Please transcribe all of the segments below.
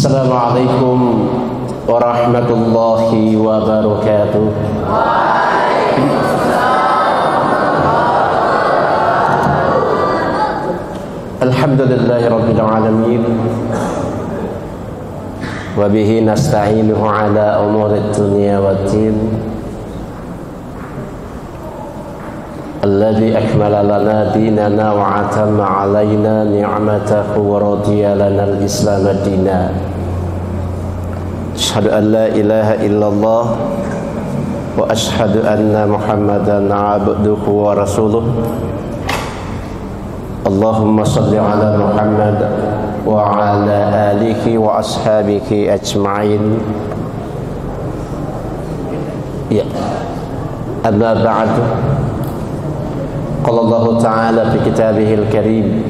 Assalamualaikum warahmatullahi wabarakatuh. Alhamdulillahirabbil alamin. Wa bihi nasta'inuhu ala umurid dunya waddin. Alladzi akmala lana dinana wa atamma alaina ni'matahu wa radiya lana al-islam dinan. Asyhadu an la ilaha illallah wa asyhadu anna Muhammadan 'abduhu wa rasuluh. Allahumma shalli ala Muhammad wa ala alihi wa ashabihi ajma'in. Ya. Amma ba'du. Qala Allah Ta'ala fi kitabihil karim.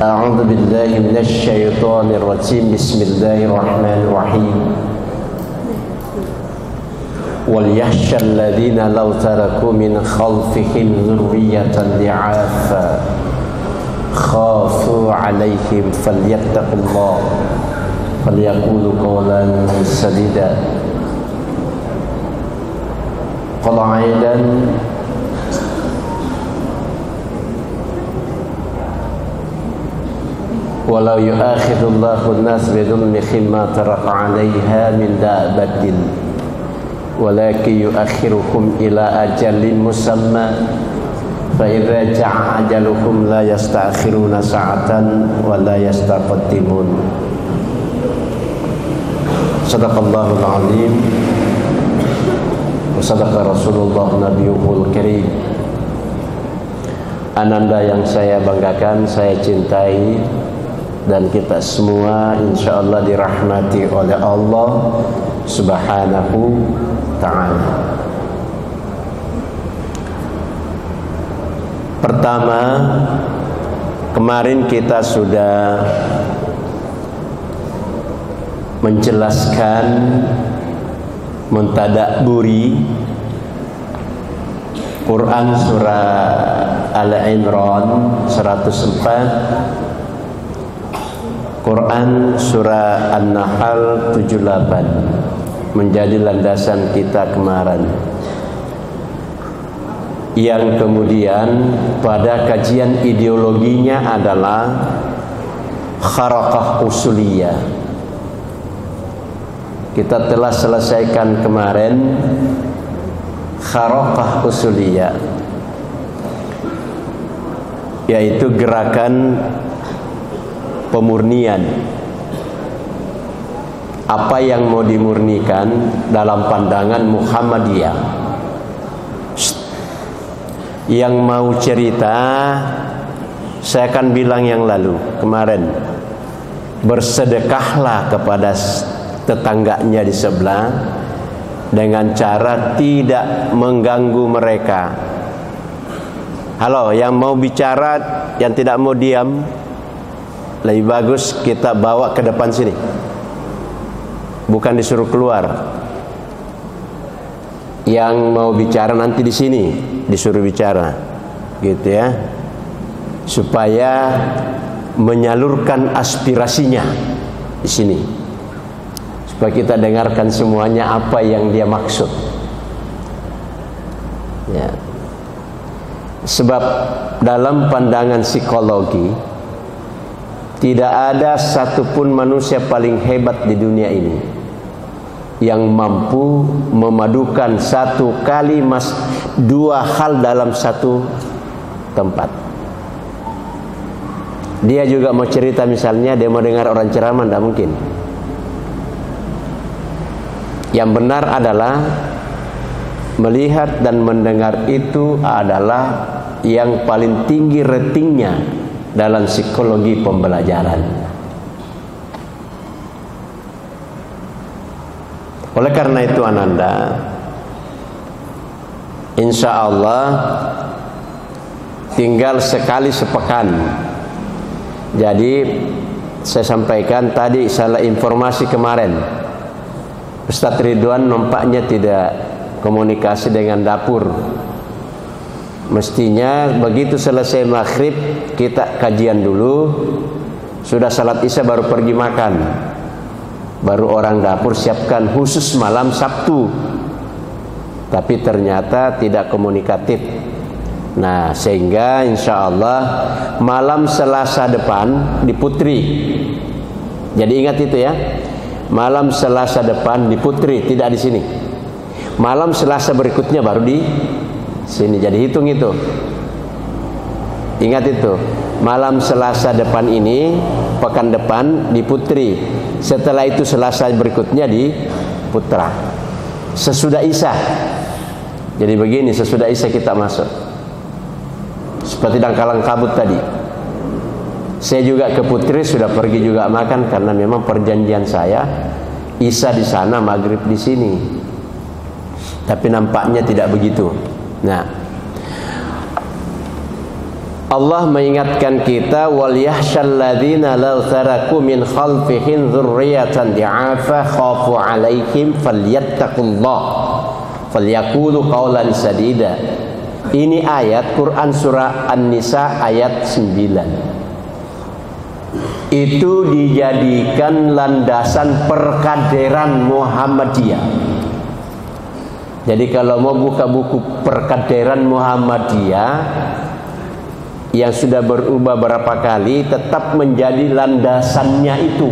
A'udzu billahi minasy syaithanir rajim. Bismillahirrahmanirrahim. Wal yakhshal ladzina law taraku min khalfihim dzurriyyatan li'afa khafu 'alaihim falyattaqullah falyaqulu qawlan sadida. Qala aidan walau yu'akhidullahu an-nas bidhulmihim ma taraka 'alaiha min dabbatin walakin yu'akhiruhum ila ajalin musamma fa idza ja'a ajaluhum la yasta'khiruna sa'atan wa la yastaqdimun. Shadaqallahul 'azim wa sadaqa Rasulullah nabiyul karim. Ananda yang saya banggakan, saya cintai, dan kita semua insyaallah dirahmati oleh Allah Subhanahu ta'ala. Pertama, kemarin kita sudah menjelaskan, mentadabburi Quran surah Al-Imran 104, Quran surah An-Nahl 78 menjadi landasan kita kemarin, yang kemudian pada kajian ideologinya adalah kharakah usuliyah. Kita telah selesaikan kemarin kharakah usuliyah, yaitu gerakan pemurnian. Apa yang mau dimurnikan dalam pandangan Muhammadiyah. Yang mau cerita, saya akan bilang yang lalu kemarin, bersedekahlah kepada tetangganya di sebelah dengan cara tidak mengganggu mereka. Halo, yang mau bicara, yang tidak mau diam, lebih bagus kita bawa ke depan sini, bukan disuruh keluar. Yang mau bicara nanti di sini disuruh bicara, gitu ya, supaya menyalurkan aspirasinya di sini, supaya kita dengarkan semuanya apa yang dia maksud. Ya. Sebab dalam pandangan psikologi tidak ada satupun manusia paling hebat di dunia ini yang mampu memadukan satu kalimat dua hal dalam satu tempat. Dia juga mau cerita, misalnya dia mau dengar orang ceramah, tidak mungkin. Yang benar adalah melihat dan mendengar, itu adalah yang paling tinggi ratingnya dalam psikologi pembelajaran. Oleh karena itu Ananda, insya Allah tinggal sekali sepekan. Jadi saya sampaikan tadi salah informasi kemarin, Ustadz Ridwan nampaknya tidak komunikasi dengan dapur. Mestinya begitu selesai maghrib kita kajian dulu, Sudah salat isya baru pergi makan. Baru orang dapur siapkan khusus malam Sabtu. Tapi ternyata tidak komunikatif. Nah, sehingga insya Allah malam Selasa depan di Putri. Jadi ingat itu ya. Malam Selasa depan di Putri, tidak di sini. Malam Selasa berikutnya baru di sini. Jadi hitung itu. Ingat itu. Malam Selasa depan ini, pekan depan di Putri. Setelah itu Selasa berikutnya di Putra. Sesudah Isya. Jadi begini, sesudah Isya kita masuk. Seperti Dangkalang Kabut tadi. Saya juga ke Putri sudah pergi juga makan karena memang perjanjian saya Isya di sana, maghrib di sini. Tapi nampaknya tidak begitu. Nah, Allah mengingatkan kita, wal yahsyal ladzina law taraku min khalfihim dzurriyyatan di'afa khafu 'alaihim falyattaqullah falyaqulu qawlan sadida. Ini ayat Quran surah An-Nisa ayat 9. Itu dijadikan landasan perkaderan Muhammadiyah. Jadi kalau mau buka buku perkaderan Muhammadiyah yang sudah berubah berapa kali, tetap menjadi landasannya itu.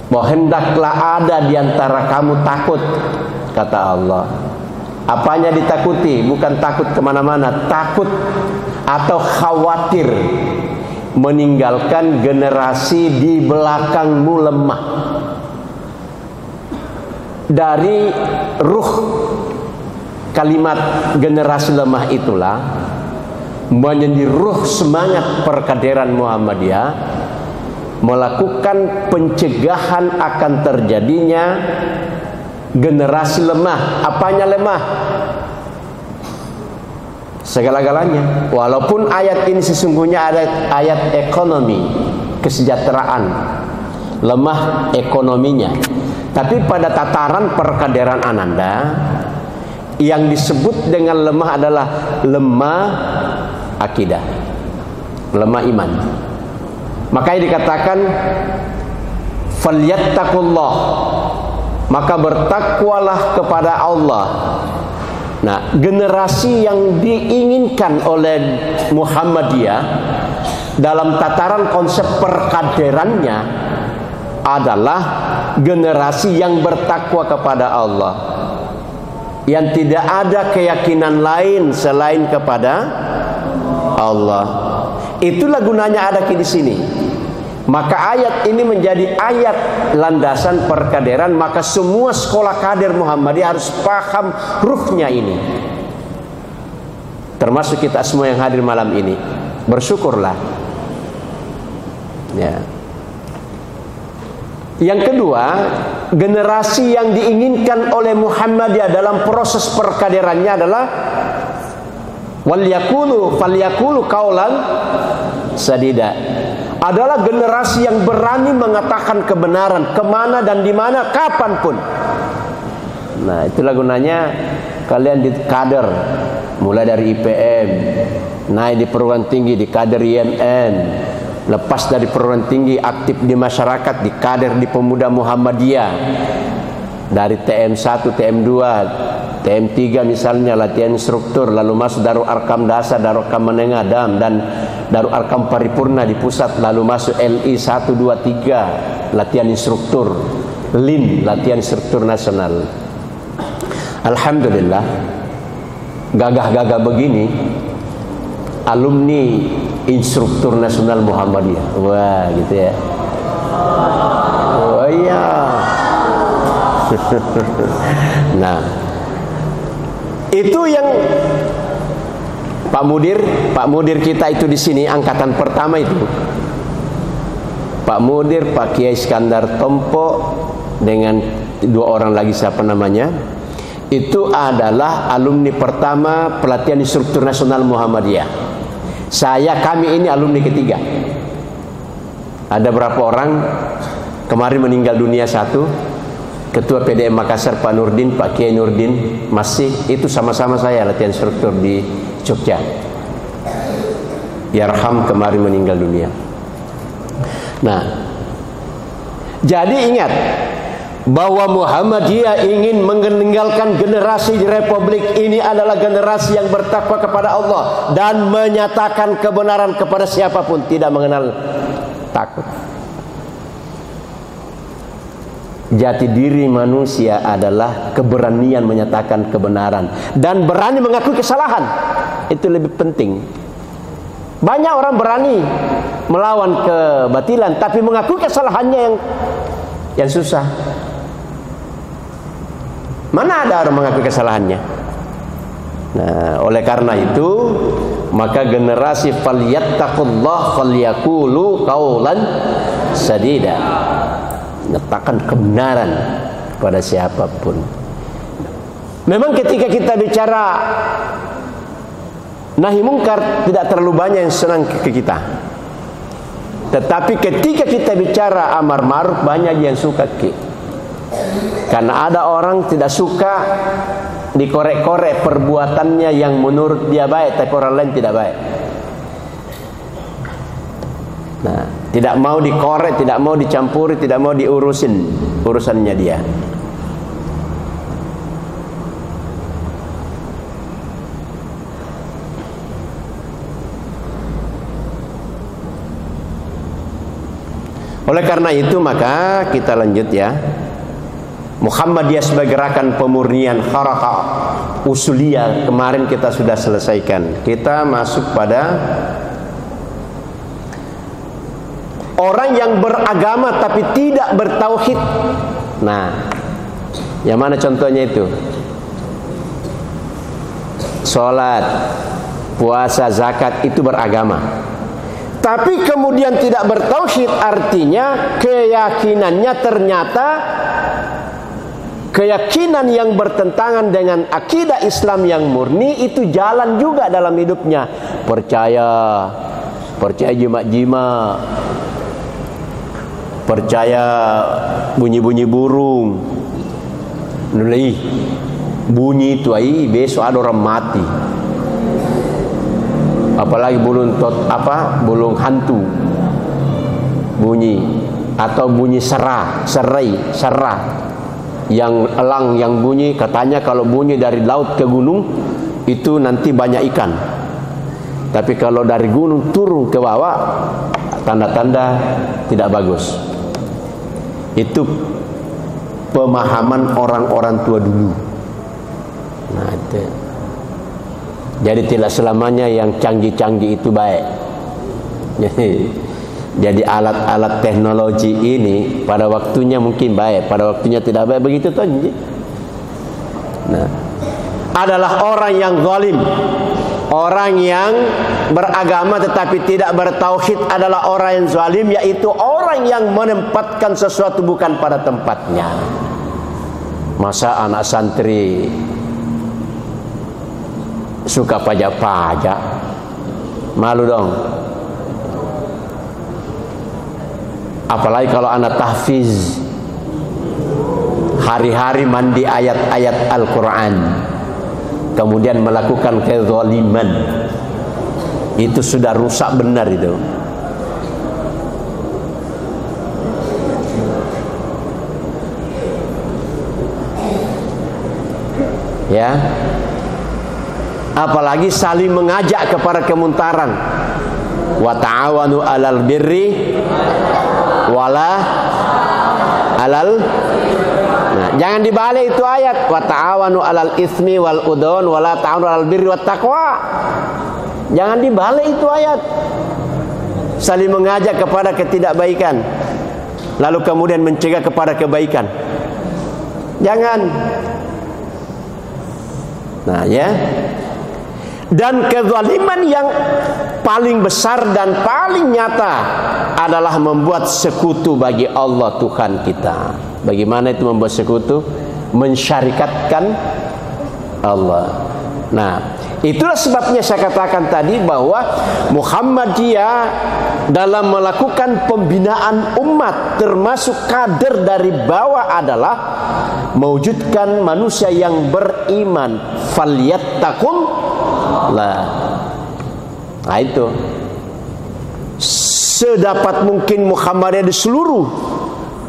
Bahwa hendaklah ada di antara kamu takut, kata Allah. Apanya ditakuti? Bukan takut kemana-mana, takut atau khawatir meninggalkan generasi di belakangmu lemah. Dari ruh kalimat generasi lemah itulah menjadi ruh semangat perkaderan Muhammadiyah, melakukan pencegahan akan terjadinya generasi lemah. Apanya lemah? Segala-galanya. Walaupun ayat ini sesungguhnya ada ayat ekonomi, kesejahteraan, lemah ekonominya, tapi pada tataran perkaderan Ananda yang disebut dengan lemah adalah lemah akidah, lemah iman. Makanya dikatakan falyattaqullah, maka bertakwalah kepada Allah. Nah, generasi yang diinginkan oleh Muhammadiyah dalam tataran konsep perkaderannya adalah generasi yang bertakwa kepada Allah, yang tidak ada keyakinan lain selain kepada Allah. Itulah gunanya ada di sini. Maka ayat ini menjadi ayat landasan perkaderan. Maka semua sekolah kader Muhammadiyah harus paham ruhnya ini. Termasuk kita semua yang hadir malam ini. Bersyukurlah. Ya. Yang kedua, generasi yang diinginkan oleh Muhammadiyah dalam proses perkaderannya adalah falyaqulu qaulan sadida. Adalah generasi yang berani mengatakan kebenaran kemana dan di mana, kapanpun. Nah, itulah gunanya kalian di kader, mulai dari IPM, naik di perguruan tinggi, di kader IMN, lepas dari perguruan tinggi aktif di masyarakat, di kader di pemuda Muhammadiyah, dari TM1, TM2, TM3 misalnya latihan instruktur, lalu masuk Darul Arkam Dasar, Darul Arkam Menengah DAM, dan Darul Arkam Paripurna di pusat, lalu masuk LI 1, 2, 3 latihan instruktur, LIN latihan instruktur nasional. Alhamdulillah, gagah-gagah begini alumni instruktur nasional Muhammadiyah. Wah, gitu ya. Oh iya. Nah, itu yang Pak Mudir kita itu di sini angkatan pertama itu. Pak Mudir, Pak Kiai Iskandar Tompo dengan dua orang lagi siapa namanya? Itu adalah alumni pertama pelatihan instruktur nasional Muhammadiyah. Kami ini alumni ketiga. Ada berapa orang? Kemarin meninggal dunia satu. Ketua PDM Makassar Pak Nurdin, Pak Kiai Nurdin masih itu sama-sama saya latihan instruktur di Jogja. Yarham kemarin meninggal dunia. Nah, jadi ingat bahwa Muhammadiyah ingin meninggalkan generasi republik ini adalah generasi yang bertakwa kepada Allah dan menyatakan kebenaran kepada siapapun, tidak mengenal takut. Jati diri manusia adalah keberanian menyatakan kebenaran dan berani mengakui kesalahan. Itu lebih penting. Banyak orang berani melawan kebatilan, tapi mengakui kesalahannya yang susah. Mana ada orang mengakui kesalahannya? Nah, oleh karena itu, maka generasi falyattaqullah falyaqulu qaulan sadida. Nyatakan kebenaran pada siapapun. Memang ketika kita bicara nahi mungkar tidak terlalu banyak yang senang ke kita. Tetapi ketika kita bicara amar ma'ruf banyak yang suka ke. Karena ada orang tidak suka dikorek-korek perbuatannya yang menurut dia baik tapi orang lain tidak baik. Nah, tidak mau dikorek, tidak mau dicampuri, tidak mau diurusin urusannya dia. Oleh karena itu maka kita lanjut ya. Muhammadiyah sebagai gerakan pemurnian harakah usuliyah kemarin kita sudah selesaikan. Kita masuk pada orang yang beragama tapi tidak bertauhid. Nah, yang mana contohnya itu? Salat, puasa, zakat itu beragama. Tapi kemudian tidak bertauhid, artinya keyakinannya ternyata keyakinan yang bertentangan dengan akidah Islam yang murni itu jalan juga dalam hidupnya. Percaya jimat-jimat, percaya bunyi-bunyi burung. Nulai bunyi itu besok ada orang mati. Apalagi burung hantu bunyi atau bunyi serai yang elang yang bunyi, katanya kalau bunyi dari laut ke gunung itu nanti banyak ikan. Tapi kalau dari gunung turun ke bawah, tanda-tanda tidak bagus. Itu pemahaman orang-orang tua dulu. Nah, itu. Jadi tidak selamanya yang canggih-canggih itu baik. Jadi alat-alat teknologi ini pada waktunya mungkin baik, pada waktunya tidak baik, begitu toh. Nah, adalah orang yang zalim. Orang yang beragama tetapi tidak bertauhid adalah orang yang zalim, yaitu orang yang menempatkan sesuatu bukan pada tempatnya. Masa anak santri suka pajak-pajak? Malu dong. Apalagi kalau anak tahfiz, hari-hari mandi ayat-ayat Al-Quran, kemudian melakukan kezaliman, itu sudah rusak benar itu. Ya, apalagi saling mengajak kepada kemuntaran. Wa ta'awanu 'alal birri wala alal. Nah, jangan dibalik itu ayat. Wa ta'awanu 'alal ismi wal udwan wala ta'awanu 'alal birri wat taqwa. Jangan dibalik itu ayat. Saling mengajak kepada ketidakbaikan lalu kemudian mencegah kepada kebaikan. Jangan. Nah, ya. Dan kezaliman yang paling besar dan paling nyata adalah membuat sekutu bagi Allah Tuhan kita. Bagaimana itu membuat sekutu? Mensyarikatkan Allah. Nah, itulah sebabnya saya katakan tadi bahwa Muhammadiyah dalam melakukan pembinaan umat termasuk kader dari bawah adalah mewujudkan manusia yang beriman. Falyattaqun. Nah, itu sedapat mungkin Muhammadiyah di seluruh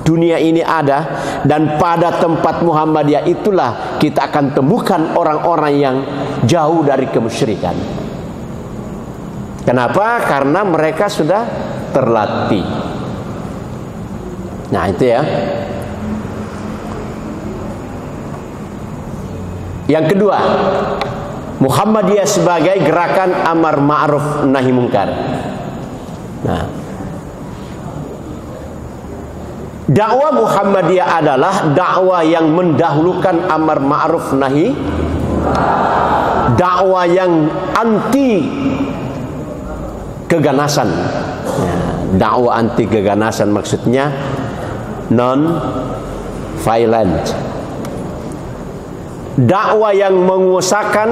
dunia ini ada, dan pada tempat Muhammadiyah itulah kita akan temukan orang-orang yang jauh dari kemusyrikan. Kenapa? Karena mereka sudah terlatih. Nah, itu ya. Yang kedua, Muhammadiyah sebagai gerakan amar ma'ruf nahi munkar. Nah, dakwah Muhammadiyah adalah dakwah yang mendahulukan amar ma'ruf nahi, dakwah yang anti keganasan. Ya, dakwah anti keganasan maksudnya non violent. Dakwah yang mengusahakan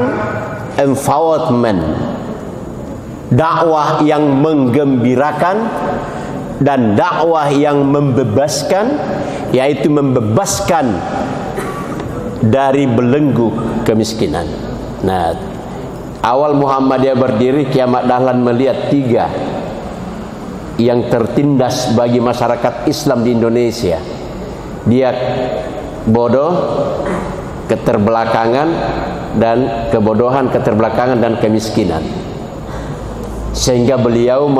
empowerment, dakwah yang menggembirakan, dan dakwah yang membebaskan, yaitu membebaskan dari belenggu kemiskinan. Nah, awal Muhammadiyah berdiri, Kiamat Dahlan melihat 3 yang tertindas bagi masyarakat Islam di Indonesia. Dia bodoh, keterbelakangan, dan kebodohan, keterbelakangan, dan kemiskinan. Sehingga beliau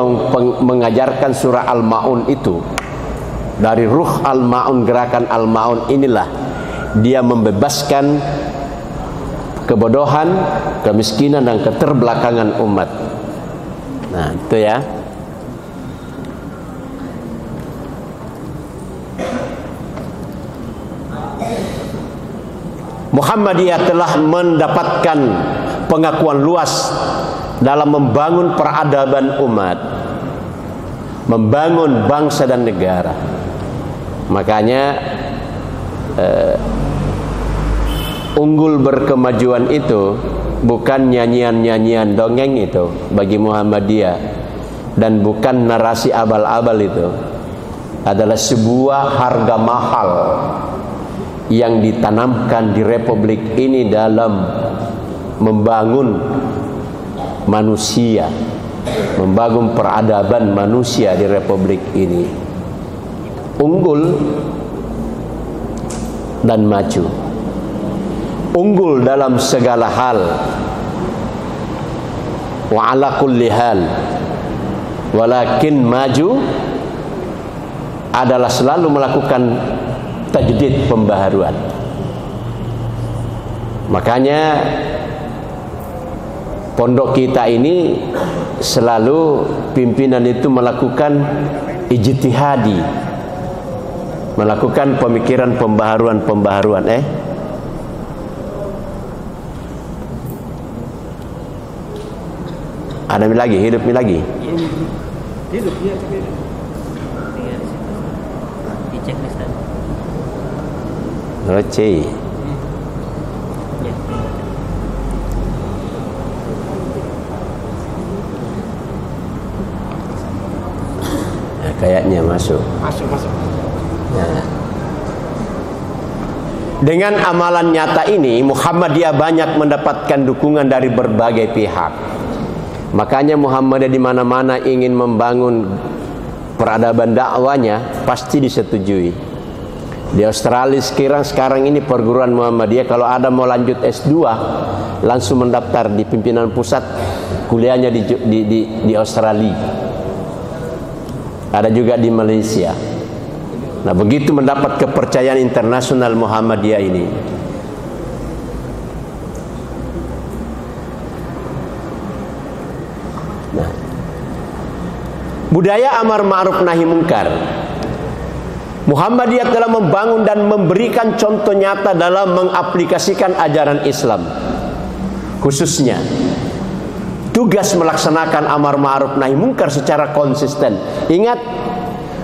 mengajarkan surah Al-Ma'un itu. Dari ruh Al-Ma'un, gerakan Al-Ma'un inilah dia membebaskan kebodohan, kemiskinan, dan keterbelakangan umat. Nah, itu ya. Muhammadiyah telah mendapatkan pengakuan luas dalam membangun peradaban umat, membangun bangsa dan negara. Makanya unggul berkemajuan itu bukan nyanyian-nyanyian dongeng itu bagi Muhammadiyah, dan bukan narasi abal-abal. Itu adalah sebuah harga mahal yang ditanamkan di Republik ini dalam membangun manusia, membangun peradaban manusia di Republik ini. Unggul dan maju, unggul dalam segala hal, wa ala kulli hal, walakin maju adalah selalu melakukan tajdid, pembaharuan. Makanya pondok kita ini selalu pimpinan itu melakukan ijtihadi, melakukan pemikiran pembaharuan. Ada lagi, hidup lagi. Hidup ya. Dicek nih, Ustaz. Roci. Nah, kayaknya masuk. Nah. Dengan amalan nyata ini, Muhammadiyah banyak mendapatkan dukungan dari berbagai pihak. Makanya Muhammadiyah di mana-mana ingin membangun peradaban dakwanya pasti disetujui. Di Australia sekarang ini perguruan Muhammadiyah kalau ada mau lanjut S2 langsung mendaftar di pimpinan pusat, kuliahnya di Australia. Ada juga di Malaysia. Nah, begitu mendapat kepercayaan internasional Muhammadiyah ini. Nah, budaya amar ma'ruf nahi munkar, Muhammadiyah telah membangun dan memberikan contoh nyata dalam mengaplikasikan ajaran Islam. Khususnya tugas melaksanakan amar ma'ruf nahi munkar secara konsisten. Ingat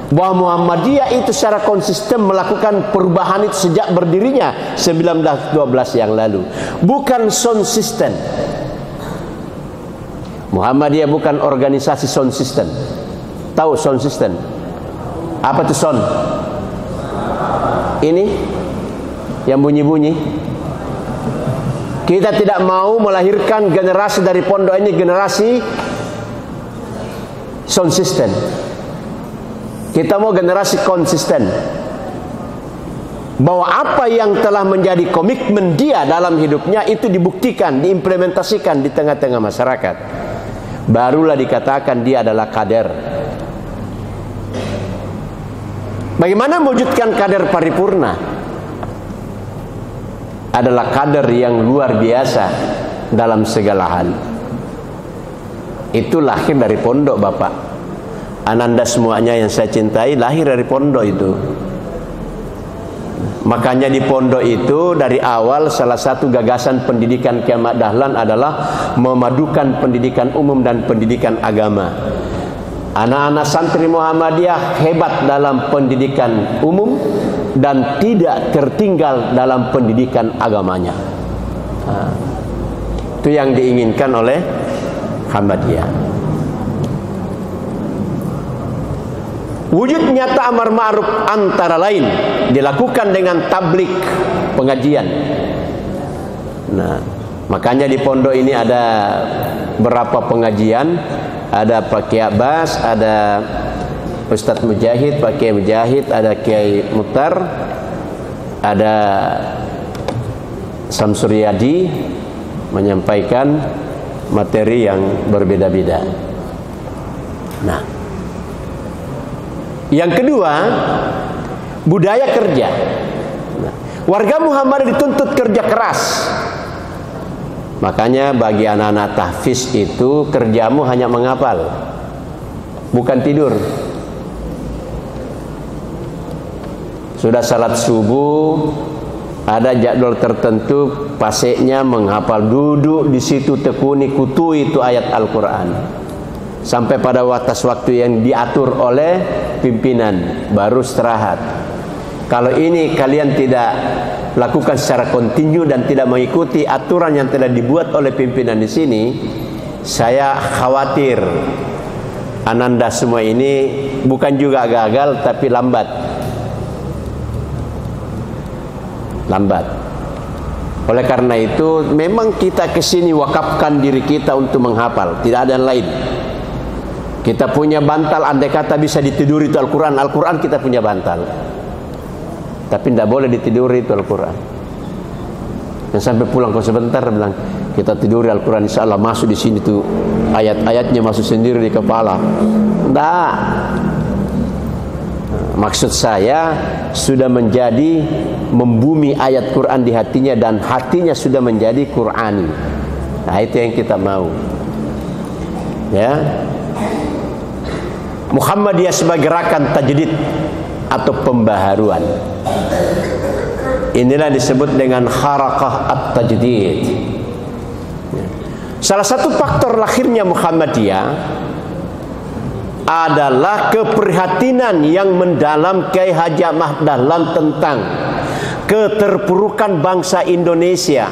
bahwa Muhammadiyah itu secara konsisten melakukan perubahan itu sejak berdirinya 1912 yang lalu. Bukan sound system. Muhammadiyah bukan organisasi sound system. Tahu sound system? Apa itu sound? Ini yang bunyi-bunyi. Kita tidak mau melahirkan generasi dari pondok ini generasi sound system. Kita mau generasi konsisten, bahwa apa yang telah menjadi komitmen dia dalam hidupnya itu dibuktikan, diimplementasikan di tengah-tengah masyarakat. Barulah dikatakan dia adalah kader. Bagaimana mewujudkan kader paripurna? Adalah kader yang luar biasa dalam segala hal. Itu lahir dari pondok, Bapak. Ananda semuanya yang saya cintai lahir dari pondok itu. Makanya di pondok itu dari awal salah satu gagasan pendidikan Kiai Ahmad Dahlan adalah memadukan pendidikan umum dan pendidikan agama. Anak-anak santri Muhammadiyah hebat dalam pendidikan umum dan tidak tertinggal dalam pendidikan agamanya. Itu yang diinginkan oleh Muhammadiyah. Wujud nyata amar ma'ruf antara lain dilakukan dengan tablik, pengajian. Nah, makanya di pondok ini ada berapa pengajian. Ada Pak Kiai Abbas, ada Ustadz Mujahid, Pak Kiai Mujahid, ada Kiai Mutar, ada Samsuryadi menyampaikan materi yang berbeda-beda. Nah, yang kedua, budaya kerja. Nah, warga Muhammad dituntut kerja keras. Makanya bagi anak-anak tahfiz itu kerjamu hanya menghafal, bukan tidur. Sudah salat subuh, ada jadwal tertentu, paseknya menghafal, duduk di situ tekuni kutui itu ayat Al-Quran sampai pada batas waktu yang diatur oleh pimpinan, baru istirahat. Kalau ini kalian tidak lakukan secara kontinu dan tidak mengikuti aturan yang telah dibuat oleh pimpinan di sini, saya khawatir Ananda semua ini bukan juga gagal tapi lambat. Oleh karena itu memang kita kesini wakafkan diri kita untuk menghafal, tidak ada yang lain. Kita punya bantal, andai kata bisa ditiduri itu Al-Quran. Al-Quran kita punya bantal, tapi tidak boleh ditiduri itu Al-Quran. Yang sampai pulang kau sebentar bilang kita tiduri Al-Quran, insya Allah masuk di sini tuh ayat-ayatnya masuk sendiri di kepala. Tidak. Maksud saya sudah menjadi membumi ayat Quran di hatinya dan hatinya sudah menjadi Qurani. Nah, itu yang kita mau. Ya. Muhammadiyah sebagai gerakan tajdid atau pembaharuan. Inilah disebut dengan harakah at-tajdid. Salah satu faktor lahirnya Muhammadiyah adalah keprihatinan yang mendalam Kiai Haji Ahmad Dahlan tentang keterpurukan bangsa Indonesia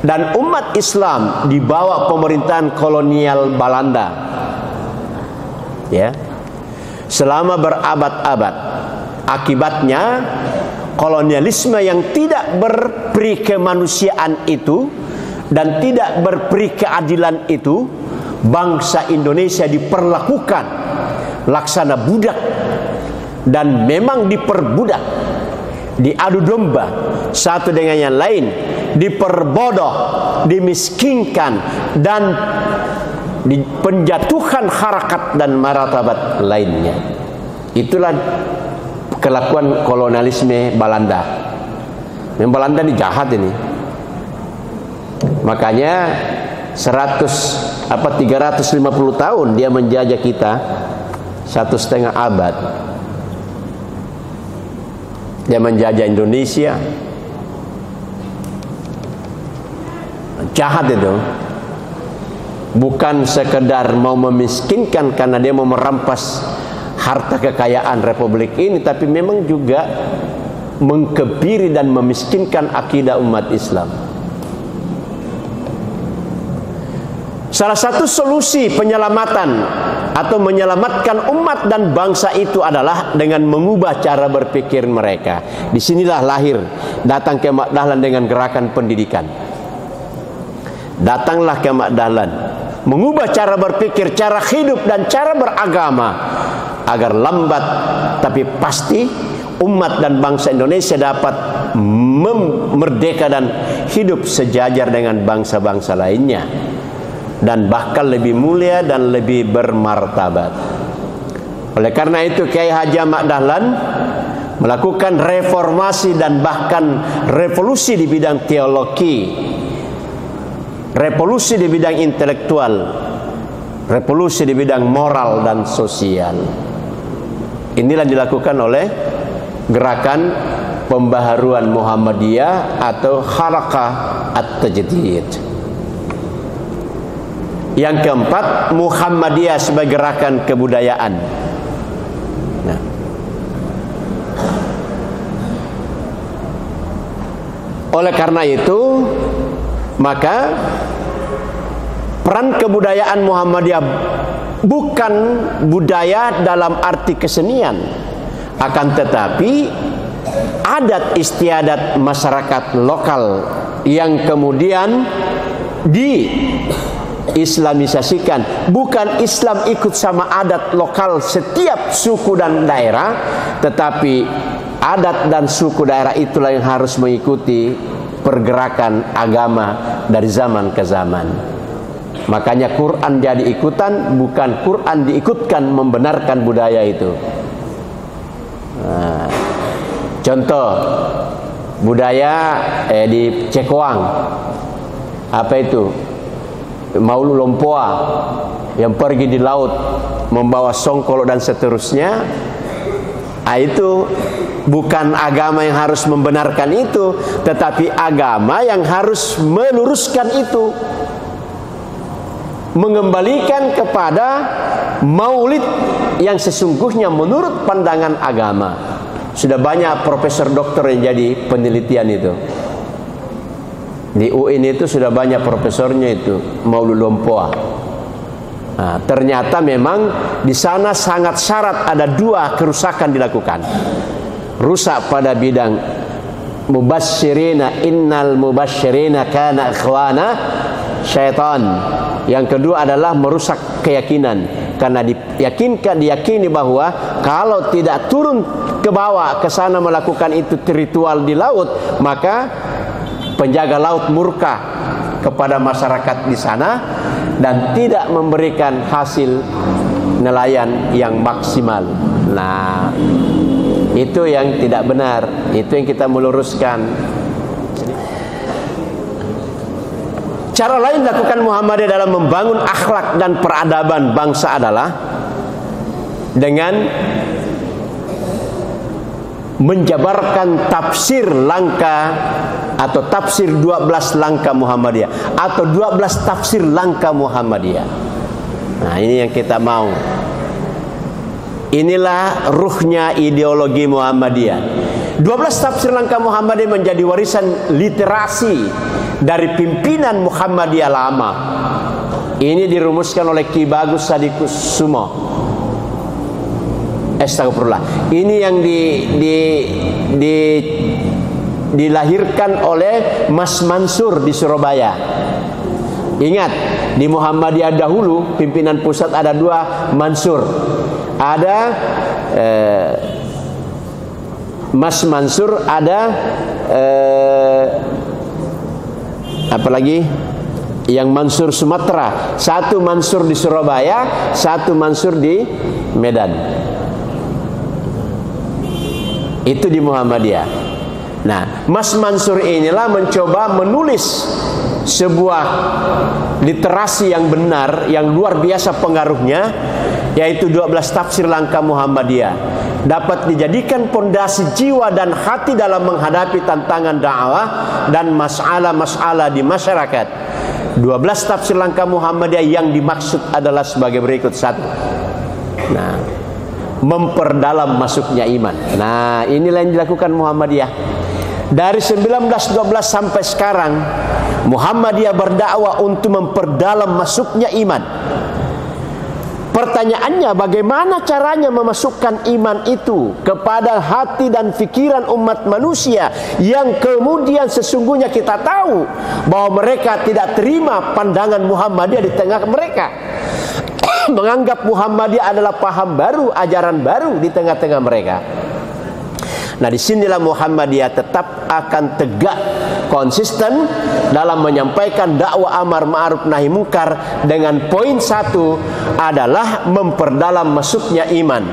dan umat Islam di bawah pemerintahan kolonial Belanda. Ya. Selama berabad-abad. Akibatnya kolonialisme yang tidak berperi kemanusiaan itu dan tidak berperi keadilan itu, bangsa Indonesia diperlakukan laksana budak dan memang diperbudak, diadu domba satu dengan yang lain, diperbodoh, dimiskinkan dan di penjatuhan harakat dan martabat lainnya. Itulah kelakuan kolonialisme Belanda. Belanda ini jahat ini. Makanya 350 tahun dia menjajah kita, 1,5 abad. Dia menjajah Indonesia. Jahat itu. Bukan sekedar mau memiskinkan karena dia mau merampas harta kekayaan Republik ini, tapi memang juga mengkebiri dan memiskinkan akidah umat Islam. Salah satu solusi penyelamatan atau menyelamatkan umat dan bangsa itu adalah dengan mengubah cara berpikir mereka. Disinilah lahir datang Kiai Ahmad Dahlan dengan gerakan pendidikan. Datanglah Kiai Ahmad Dahlan mengubah cara berpikir, cara hidup dan cara beragama agar lambat tapi pasti umat dan bangsa Indonesia dapat merdeka dan hidup sejajar dengan bangsa-bangsa lainnya, dan bahkan lebih mulia dan lebih bermartabat. Oleh karena itu Kiai Haji Ahmad Dahlan melakukan reformasi dan bahkan revolusi di bidang teologi, revolusi di bidang intelektual, revolusi di bidang moral dan sosial. Inilah dilakukan oleh gerakan pembaharuan Muhammadiyah atau Harakah At-Tajdid. Yang keempat, Muhammadiyah sebagai gerakan kebudayaan. Nah, oleh karena itu, maka peran kebudayaan Muhammadiyah bukan budaya dalam arti kesenian, akan tetapi adat istiadat masyarakat lokal yang kemudian diislamisasikan. Bukan Islam ikut sama adat lokal setiap suku dan daerah, tetapi adat dan suku daerah itulah yang harus mengikuti pergerakan agama dari zaman ke zaman. Makanya Quran jadi ikutan, bukan Quran diikutkan membenarkan budaya itu. Nah, contoh budaya di Cekoang, apa itu? Maulu Lompoa yang pergi di laut membawa songkolo dan seterusnya. Itu bukan agama yang harus membenarkan itu, tetapi agama yang harus meluruskan itu, mengembalikan kepada maulid yang sesungguhnya menurut pandangan agama. Sudah banyak profesor doktor yang jadi penelitian itu. Di UIN itu sudah banyak profesornya itu, Maulud Lompoa. Nah, ternyata memang di sana sangat syarat ada dua kerusakan dilakukan. Rusak pada bidang mubasyirina, innal mubasyirina kana ikhwana syaitan. Yang kedua adalah merusak keyakinan, karena diyakini bahwa kalau tidak turun ke bawah ke sana melakukan itu ritual di laut, maka penjaga laut murka kepada masyarakat di sana dan tidak memberikan hasil nelayan yang maksimal. Nah, itu yang tidak benar, itu yang kita meluruskan. Cara lain dilakukan Muhammadiyah dalam membangun akhlak dan peradaban bangsa adalah dengan menjabarkan tafsir langka atau tafsir 12 langkah Muhammadiyah atau 12 tafsir langkah Muhammadiyah. Nah, ini yang kita mau. Inilah ruhnya ideologi Muhammadiyah. 12 tafsir langkah Muhammadiyah menjadi warisan literasi dari pimpinan Muhammadiyah lama. Ini dirumuskan oleh Ki Bagus Sadikusumo. Astagfirullah. Ini yang dilahirkan oleh Mas Mansur di Surabaya. Ingat, di Muhammadiyah dahulu pimpinan pusat ada dua Mansur. Ada Mas Mansur, ada apalagi yang Mansur Sumatera. Satu Mansur di Surabaya, satu Mansur di Medan. Itu di Muhammadiyah. Nah, Mas Mansur inilah mencoba menulis sebuah literasi yang benar, yang luar biasa pengaruhnya, yaitu 12 tafsir langkah Muhammadiyah. Dapat dijadikan pondasi jiwa dan hati dalam menghadapi tantangan dakwah dan masalah-masalah di masyarakat. 12 tafsir langkah Muhammadiyah yang dimaksud adalah sebagai berikut. Satu, nah, memperdalam masuknya iman. Nah, inilah yang dilakukan Muhammadiyah. Dari 1912 sampai sekarang, Muhammadiyah berdakwah untuk memperdalam masuknya iman. Pertanyaannya, bagaimana caranya memasukkan iman itu kepada hati dan pikiran umat manusia yang kemudian sesungguhnya kita tahu bahwa mereka tidak terima pandangan Muhammadiyah di tengah mereka. menganggap Muhammadiyah adalah paham baru, ajaran baru di tengah-tengah mereka. Nah, disinilah Muhammadiyah tetap akan tegak konsisten dalam menyampaikan dakwah amar ma'ruf nahi munkar dengan poin satu adalah memperdalam masuknya iman.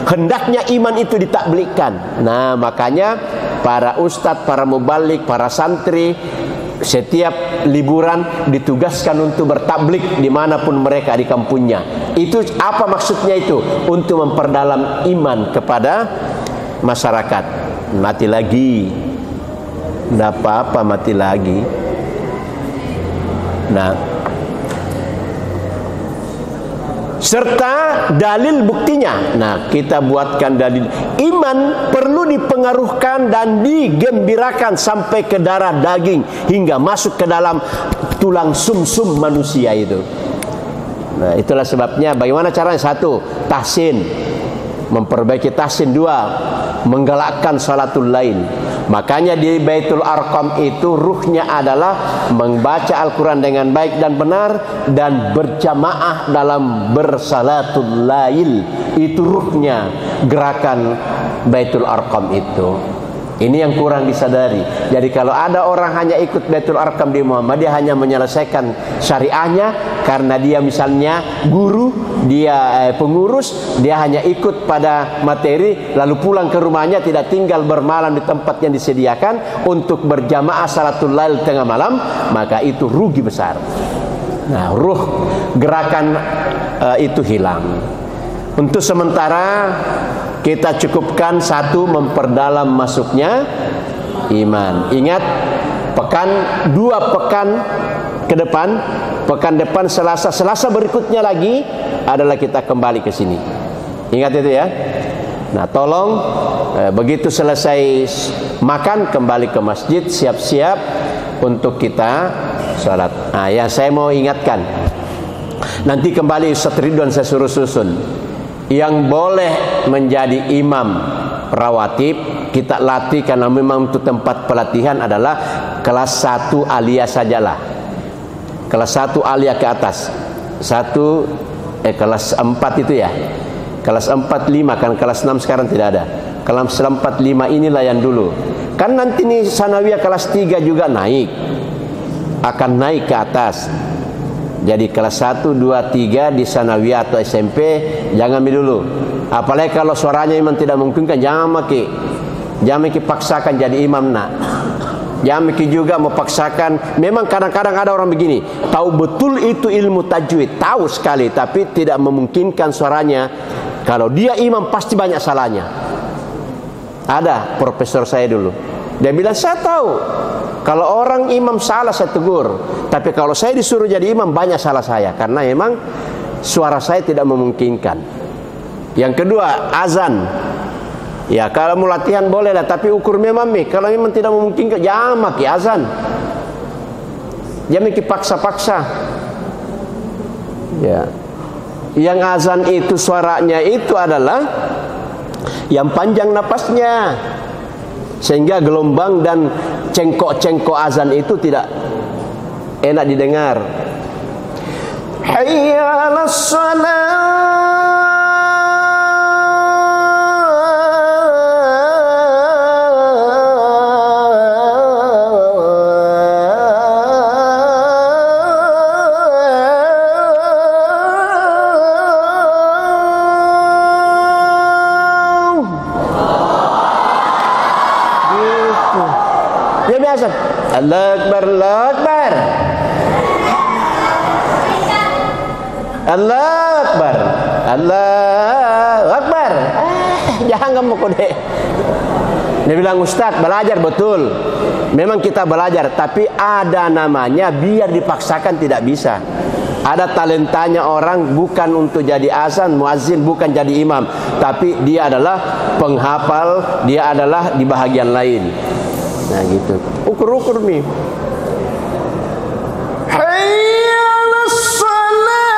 Hendaknya iman itu ditakblikkan. Nah, makanya para ustadz, para mubalik, para santri setiap liburan ditugaskan untuk bertablik dimanapun mereka di kampungnya. Itu apa maksudnya itu? Untuk memperdalam iman kepada masyarakat. Mati lagi, tidak apa-apa mati lagi. Nah, serta dalil buktinya. Nah, kita buatkan dalil. Iman perlu dipengaruhkan dan digembirakan sampai ke darah daging hingga masuk ke dalam tulang sumsum manusia itu. Nah, itulah sebabnya bagaimana caranya? Satu, tahsin, memperbaiki tahsin. Dua, menggalakkan salatul lail. Makanya di Baitul Arqam itu ruhnya adalah membaca Al-Quran dengan baik dan benar dan berjamaah dalam bersalatul lail. Itu ruhnya gerakan Baitul Arqam itu. Ini yang kurang disadari. Jadi kalau ada orang hanya ikut Baitul Arqam di Muhammadiyah hanya menyelesaikan syariahnya karena dia misalnya guru, dia pengurus, dia hanya ikut pada materi lalu pulang ke rumahnya, tidak tinggal bermalam di tempat yang disediakan untuk berjamaah salatul lail tengah malam, maka itu rugi besar. Nah, ruh gerakan itu hilang. Untuk sementara kita cukupkan satu, memperdalam masuknya iman. Ingat, dua pekan ke depan, pekan depan Selasa berikutnya lagi adalah kita kembali ke sini. Ingat itu ya. Nah, tolong begitu selesai makan kembali ke masjid, siap-siap untuk kita sholat. Nah, yang saya mau ingatkan, nanti kembali Ustaz Ridwan saya suruh susun. Yang boleh menjadi imam rawatib kita latih karena memang untuk tempat pelatihan adalah kelas 1 aliyah sajalah. Kelas 1 aliyah ke atas. Kelas 4 itu ya. Kelas 4, 5 kan kelas 6 sekarang tidak ada. Kelas 4, 5 inilah yang dulu. Kan nanti nih sanawiyah kelas 3 juga naik. Akan naik ke atas. Jadi kelas 1, 2, 3 di sanawiyah atau SMP jangan ambil dulu. Apalagi kalau suaranya imam tidak memungkinkan, jangan maki paksakan jadi imam nak. Jangan maki juga mempaksakan. Memang kadang-kadang ada orang begini, tahu betul itu ilmu tajwid, tahu sekali tapi tidak memungkinkan suaranya. Kalau dia imam pasti banyak salahnya. Ada profesor saya dulu, dia bilang saya tahu kalau orang imam salah saya tegur, tapi kalau saya disuruh jadi imam banyak salah saya karena memang suara saya tidak memungkinkan. Yang kedua, azan. Ya, kalau mau latihan boleh lah, tapi ukur memang kalau memang tidak memungkinkan jangan maki azan. Jangan maki paksa-paksa. Ya. Yang azan itu suaranya itu adalah yang panjang napasnya, sehingga gelombang dan cengkok-cengkok azan itu tidak enak didengar. Hayya 'alas shalah. Allahu Akbar, Allahu Akbar, Allahu Akbar, Allahu Akbar. Jangan kamu kode. Dia bilang Ustaz belajar betul. Memang kita belajar, tapi ada namanya biar dipaksakan tidak bisa. Ada talentanya orang bukan untuk jadi azan, muazzin, bukan jadi imam, tapi dia adalah penghafal, dia adalah di bahagian lain. Nah gitu. Ukur-ukur nih. Hayya 'alas shalah.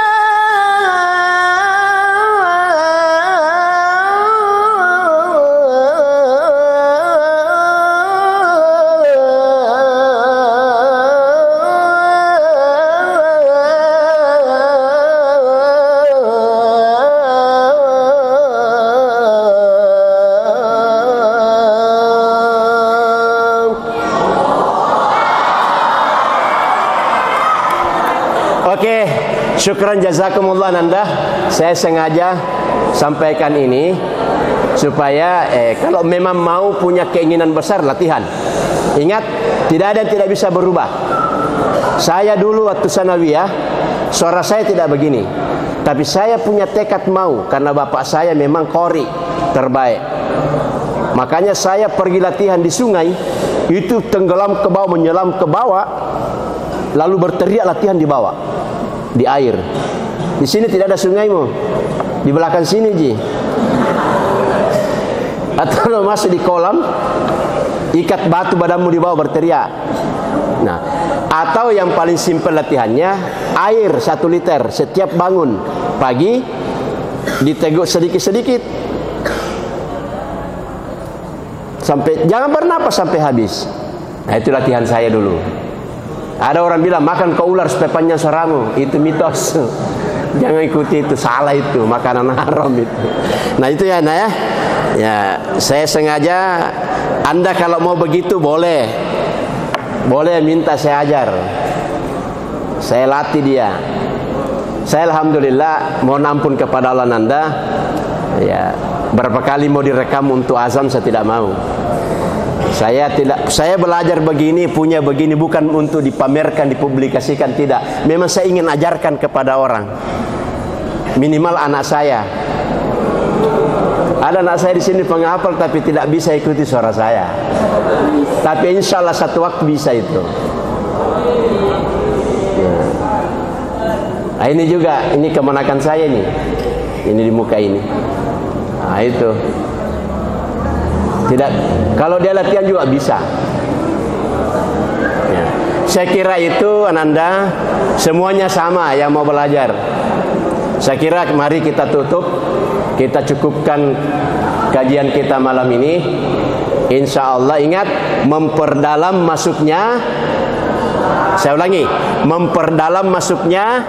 Oke, syukran jazakumullah Nanda. Saya sengaja sampaikan ini supaya kalau memang mau punya keinginan besar, latihan. Ingat, tidak ada yang tidak bisa berubah. Saya dulu waktu sanawiyah, suara saya tidak begini, tapi saya punya tekad mau, karena bapak saya memang qori terbaik. Makanya saya pergi latihan di sungai, itu tenggelam ke bawah, menyelam ke bawah, lalu berteriak latihan di bawah, di air. Di sini tidak ada sungaimu, di belakang sini Ji. Atau lo masuk di kolam, ikat batu badanmu di bawah, berteriak. Nah, atau yang paling simpel latihannya, air 1 liter setiap bangun pagi, diteguk sedikit-sedikit sampai, jangan bernapas sampai habis. Nah, itu latihan saya dulu. Ada orang bilang makan ke ular supaya panjang suaramu, itu mitos. Jangan ikuti itu, salah itu, makanan haram itu. Nah itu ya, nah ya. Ya, saya sengaja, Anda kalau mau begitu boleh minta saya ajar, saya latih dia. Saya alhamdulillah mohon ampun kepada Allah Nanda, ya berapa kali mau direkam untuk azan saya tidak mau. Saya belajar begini, punya begini bukan untuk dipamerkan, dipublikasikan, tidak. Memang saya ingin ajarkan kepada orang, minimal anak saya. Ada anak saya di sini penghafal tapi tidak bisa ikuti suara saya. Tapi insya Allah satu waktu bisa itu. Nah, ini juga, ini kemenakan saya nih. Ini di muka ini. Nah itu. Tidak, kalau dia latihan juga bisa. Ya. Saya kira itu Ananda, semuanya sama yang mau belajar. Saya kira mari kita tutup, kita cukupkan kajian kita malam ini. Insya Allah ingat, memperdalam masuknya. Saya ulangi, memperdalam masuknya.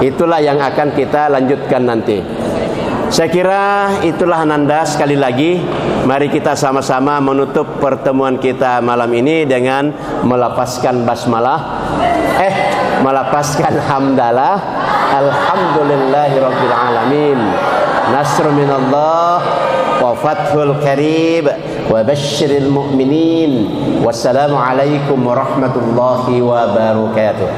Itulah yang akan kita lanjutkan nanti. Saya kira itulah Ananda. Sekali lagi mari kita sama-sama menutup pertemuan kita malam ini dengan melafazkan basmalah, melafazkan hamdalah. Alhamdulillahirabbil alamin. Nasrun minallah wa fathul qarib wa basyiril mu'minin. Wassalamu alaikum warahmatullahi wabarakatuh.